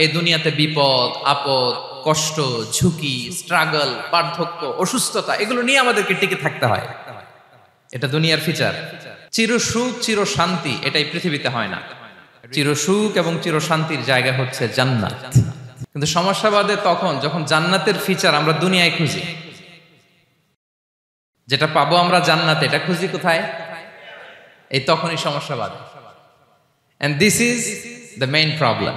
এই দুনিয়াতে বিপদ আপদ কষ্ট ঝুঁকি স্ট্রাগল বার্ধক্য অসুস্থতা এগুলো নিয়ে আমাদেরকে টিকে থাকতে হয়। এটা দুনিয়ার ফিচার। চির সুখ চির শান্তি এটাই পৃথিবীতে হয় না। চির সুখ এবং চির শান্তির জায়গা হচ্ছে জান্নাত। কিন্তু সমস্যা বাদে তখন যখন জান্নাতের ফিচার আমরা দুনিয়ায় খুঁজি, যেটা পাবো আমরা জান্নাতে এটা খুঁজি কোথায়? এই তখনই সমস্যা বাদে। And this is the main problem.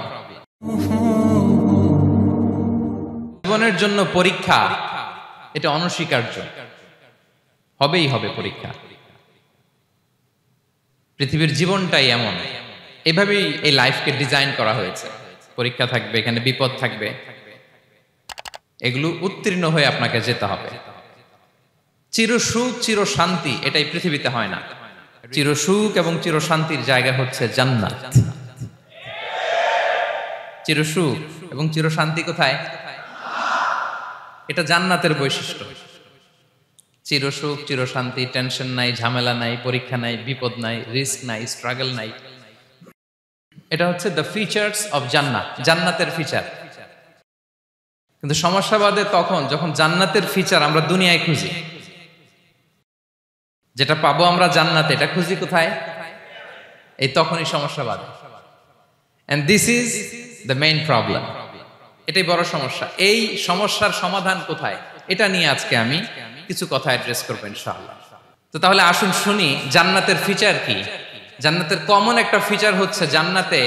জীবনের জন্য পরীক্ষা এটা অনস্বীকার্য, হবেই হবে পরীক্ষা। পৃথিবীর জীবনটাই এমন, এভাবেই এই লাইফকে ডিজাইন করা হয়েছে। পরীক্ষা থাকবে, এখানে বিপদ থাকবে, এগুলো উত্তীর্ণ হয়ে আপনাকে যেতে হবে। চির সুখ চির শান্তি এটাই পৃথিবীতে হয় না। চির সুখ এবং চির শান্তির জায়গা হচ্ছে জান্নাত। চির সুখ এবং চির শান্তি কোথায়? এটা জান্নাতের বৈশিষ্ট্য। চির সুখ চির শান্তি, টেনশন নাই, ঝামেলা নাই, পরীক্ষা নাই, বিপদ নাই, রিস্ক নাই, স্ট্রাগল নাই। এটা হচ্ছে দ্য ফিচার্স অফ জান্নাত, জান্নাতের ফিচার। কিন্তু সমস্যা বাদে তখন যখন জান্নাতের ফিচার আমরা দুনিয়ায় খুঁজি, যেটা পাবো আমরা জান্নাতে এটা খুঁজি কোথায়? এই তখনই সমস্যা বাদে। And this is the main problem. এটাই বড় সমস্যা। এই সমস্যার সমাধান কোথায়, এটা নিয়ে আজকে আমি কিছু কথা অ্যাড্রেস করবো ইনশাআল্লাহ। তো তাহলে আসুন শুনি জান্নাতের ফিচার কি। জান্নাতের কমন একটা ফিচার হচ্ছে জান্নাতে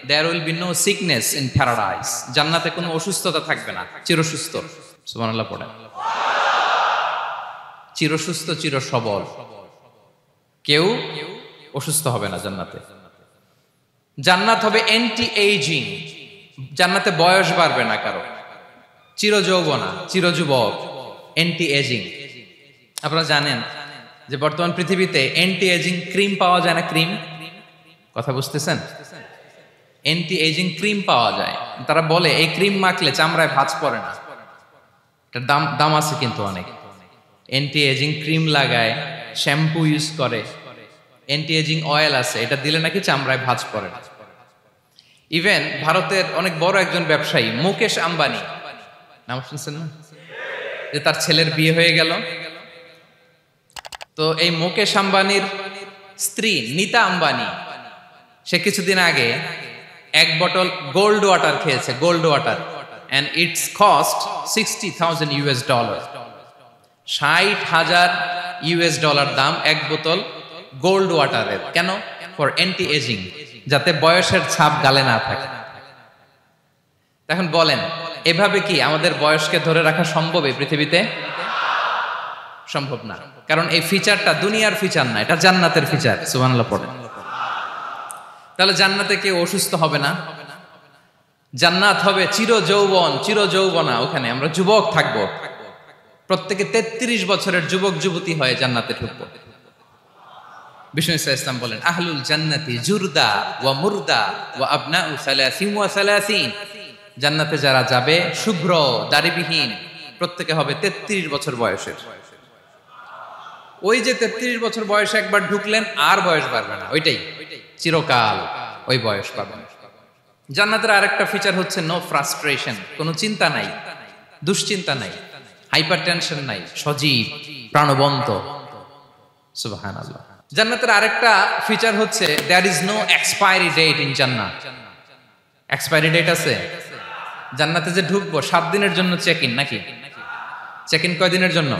there will be no sickness in paradise. জান্নাতে কোনো অসুস্থতা থাকবে না, চিরসুস্থ। সুবহানাল্লাহ পড়েন। চিরসুস্থ চির সবল, কেউ অসুস্থ হবে না জান্নাতে। জান্নাত হবে অ্যান্টি এইজিং, জান্নাতে বয়স বাড়বে না কারো, চির যৌবনা চির যুবক, অ্যান্টি এজিং। আপনারা জানেন যে বর্তমান পৃথিবীতে অ্যান্টি এজিং ক্রিম পাওয়া যায় না? ক্রিম, কথা বুঝতেছেন? অ্যান্টি এজিং ক্রিম পাওয়া যায়। তারা বলে এই ক্রিম মাখলে চামড়ায় ভাঁজ পড়ে না। এটার দাম আছে কিন্তু অনেক। অ্যান্টি এজিং ক্রিম লাগায়, শ্যাম্পু ইউজ করে, অ্যান্টি এজিং অয়েল আছে, এটা দিলে নাকি চামড়ায় ভাঁজ পড়ে না। ইভেন ভারতের অনেক বড় একজন ব্যবসায়ী মুকেশ আম্বানি, নাম শুনছেন না? যে তার ছেলের বিয়ে হয়ে গেল। তো এই মুকেশ আম্বানির স্ত্রী নীতা আম্বানি, সে কিছুদিন আগে এক বোতল গোল্ড ওয়াটার খেয়েছে, gold water, and its cost $60,000 $60,000 দাম এক বোতল গোল্ড ওয়াটারের। কেন? ফর অ্যান্টি এজিং, যাতে বয়সের ছাপ গালে না থাকে। এখন বলেন এভাবে কি আমাদের বয়সকে ধরে রাখা সম্ভব এই পৃথিবীতে? সম্ভব না, কারণ এই ফিচারটা দুনিয়ার ফিচার না, এটা জান্নাতের ফিচার। সুবহানাল্লাহ পড়েন। তাহলে জান্নাতে কেউ অসুস্থ হবে না, জান্নাত হবে চির যৌবন চির যৌবনা, ওখানে আমরা যুবক থাকবো। প্রত্যেকে 33 বছরের যুবক যুবতী হয়ে জান্নাতে ঢুকবো। বিষ্ণু ইসলাম বলেন আহলুল জান্নাতি জুরদা ওয়া মুরদা ওয়া আবনাউ সালাসিন ওয়া সালাসিন। জান্নাতে যারা যাবে শুভ্র দাড়িবিহীন, প্রত্যেকে হবে 33 বছর বয়সের। ওই যে 33 বছর বয়সে একবার ঢুকলেন আর বয়স বাড়বে না, ওইটাই চিরকাল ওই বয়স পাবেন। জান্নাতের আরেকটা ফিচার হচ্ছে নো ফ্রাস্ট্রেশন, কোনো চিন্তা নাই, দুশ্চিন্তা নাই, হাইপার টেনশন নাই, সজীব প্রাণবন্ত। সুবহানাল্লাহ। জান্নাতের আরেকটা ফিচার হচ্ছে there is no expiry date in জান্নাত। এক্সপায়ারি ডেট আছে? জান্নাতে যে ঢুকবো 7 দিনের জন্য চেক ইন, নাকি? চেক ইন কয় দিনের জন্য?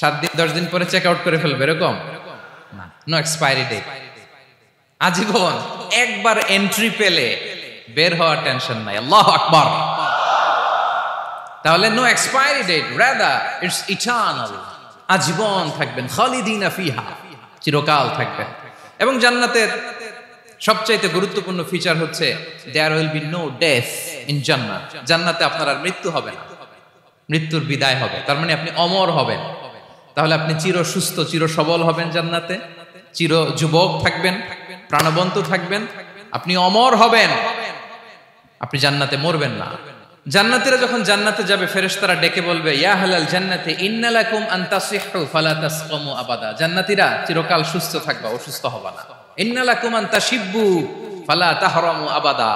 7 দিন, 10 দিন পরে চেক আউট করে ফেলবে, এরকম না। নো এক্সপায়ারি ডেট, আজীবন। একবার এন্ট্রি পেলে বের হওয়ার টেনশন নাই। আল্লাহু আকবার। তাহলে no expiry date, rather it's eternal, আজীবন থাকবেন, খালিদিনা ফিহা, চিরকাল থাকবেন। এবং জান্নাতের সবচাইতে গুরুত্বপূর্ণ ফিচার হচ্ছে there will be no death in জান্নাত। জান্নাতে আপনার আর মৃত্যু হবে না, মৃত্যুর বিদায় হবে। তার মানে আপনি অমর হবেন। তাহলে আপনি চির সুস্থ চির সবল হবেন জান্নাতে, চির যুবক থাকবেন, প্রাণবন্ত থাকবেন, আপনি অমর হবেন, আপনি জান্নাতে মরবেন না। জান্নাতীরা যখন জান্নাতে যাবে ফেরেশতারা ডেকে বলবে ইয়া আহলাল জান্নাতি ইন্না লাকুম আন তাসিহু ফালা তাসকামু আবাদা। জান্নাতীরা চিরকাল সুস্থ থাকবা, অসুস্থ হবা না। ইন্না লাকুম আন তাশিব্বু ফালা তাহরামু আবাদা।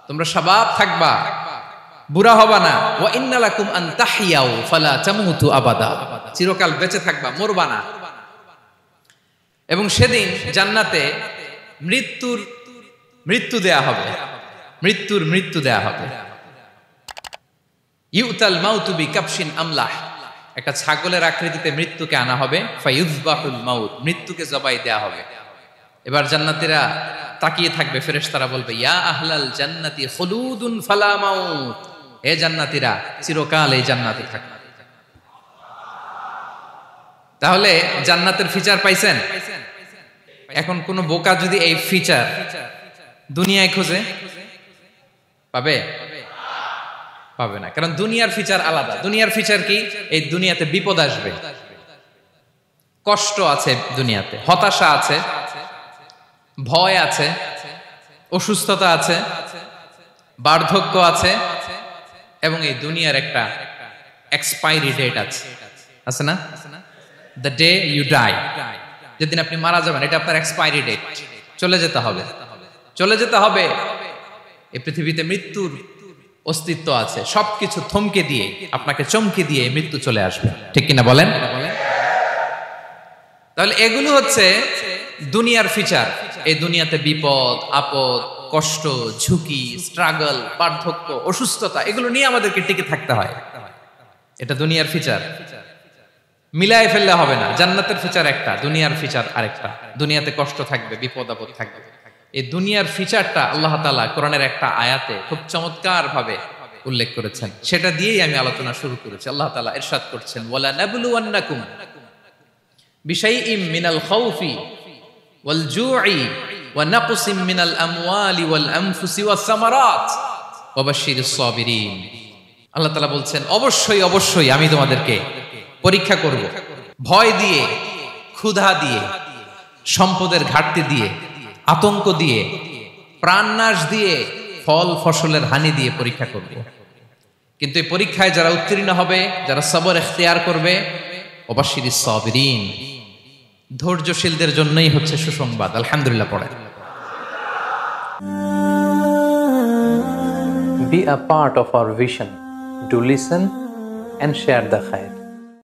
তোমরা শাবাব থাকবা, বুড়া হবা না। ওয়া ইন্না লাকুম আন তাহইয়াউ ফালা তামুতু আবাদা, চিরকাল বেঁচে থাকবা, মরবা না। এবং সেদিন জান্নাতে মৃত্যু দেয়া হবে, মৃত্যু দেয়া হবে। ইউতাল মাউতু বিকাবশিন আমলাহ, একটা ছাগলের আকৃতিতে মৃত্যুকে আনা হবে। ফায়ুযবাহুল মাউত, মৃত্যুকে জবাই দেয়া হবে। এবার জান্নাতীরা তাকিয়ে থাকবে, ফেরেশতারা বলবে ইয়া আহলাল জান্নাতি খুলুদুন ফালা মাউত, হে জান্নাতীরা চিরকাল এই জান্নাতে থাকবে। তাহলে জান্নাতের ফিচার পাইছেন? এখন কোন বোকা যদি এই ফিচার দুনিয়ায় খোঁজে, পাবে? পাবে না, কারণ দুনিয়ার ফিচার আলাদা। দুনিয়ার ফিচার কি? এই দুনিয়াতে বিপদ আসবে, কষ্ট আছে দুনিয়াতে, হতাশা আছে, ভয় আছে, অসুস্থতা আছে, বার্ধক্য আছে, এবং এই দুনিয়ার একটা এক্সপায়ারি ডেট আছে, আছে না? দ্য ডে ইউ ডাই, যেদিন আপনি মারা যাবেন, এটা আপনার এক্সপায়ারি ডেট, চলে যেতে হবে, চলে যেতে হবে। এই পৃথিবীতে মৃত্যুর অস্তিত্ব আছে, সবকিছু থমকে দিয়ে, আপনাকে চমকে দিয়ে মৃত্যু চলে আসবে, ঠিক কিনা বলেন? তাহলে এগুলো হচ্ছে দুনিয়ার ফিচার। এই দুনিয়াতে বিপদ আপদ, কষ্ট, ঝুঁকি, স্ট্রাগল, বার্ধক্য, অসুস্থতা, এগুলো নিয়ে আমাদেরকে টিকে থাকতে হয়। এটা দুনিয়ার ফিচার, মিলায় ফেললে হবে না। জান্নাতের ফিচার একটা, দুনিয়ার ফিচার আরেকটা। দুনিয়াতে কষ্ট থাকবে, বিপদ আপদ থাকবে। এই দুনিয়ার ফিচারটা আল্লাহ তাআলা কোরআনের একটা আয়াতে খুব চমৎকার ভাবে উল্লেখ করেছেন, সেটা দিয়েই আমি আলোচনা শুরু করেছি। আল্লাহ তাআলা ইরশাদ করছেন ওয়ালা নাবলুওয়ান্নাকুম বিশাইইম মিনাল খাউফি ওয়াল জুই ওয়া নাকসিম মিনাল আমওয়ালি ওয়াল আনফুসি ওয়াস সামারাত ওয়া বাশশিরিস সাবিরিন। আল্লাহ তাআলা বলছেন অবশ্যই অবশ্যই আমি তোমাদেরকে পরীক্ষা করব, ভয় দিয়ে, ক্ষুধা দিয়ে, সম্পদের ঘাটতি দিয়ে, আতঙ্ক দিয়ে, প্রাণনাশ দিয়ে, ফল ফসলের হানি দিয়ে পরীক্ষা করব। কিন্তু এই পরীক্ষায় যারা উত্তীর্ণ হবে, যারা সবর ইখতিয়ার করবে, ওয়াবাশশিরিস সাবিরিন, ধৈর্যশীলদের জন্যই হচ্ছে সুসংবাদ। আলহামদুলিল্লাহ পড়ে। Be a part of our vision. Do listen and share the khair.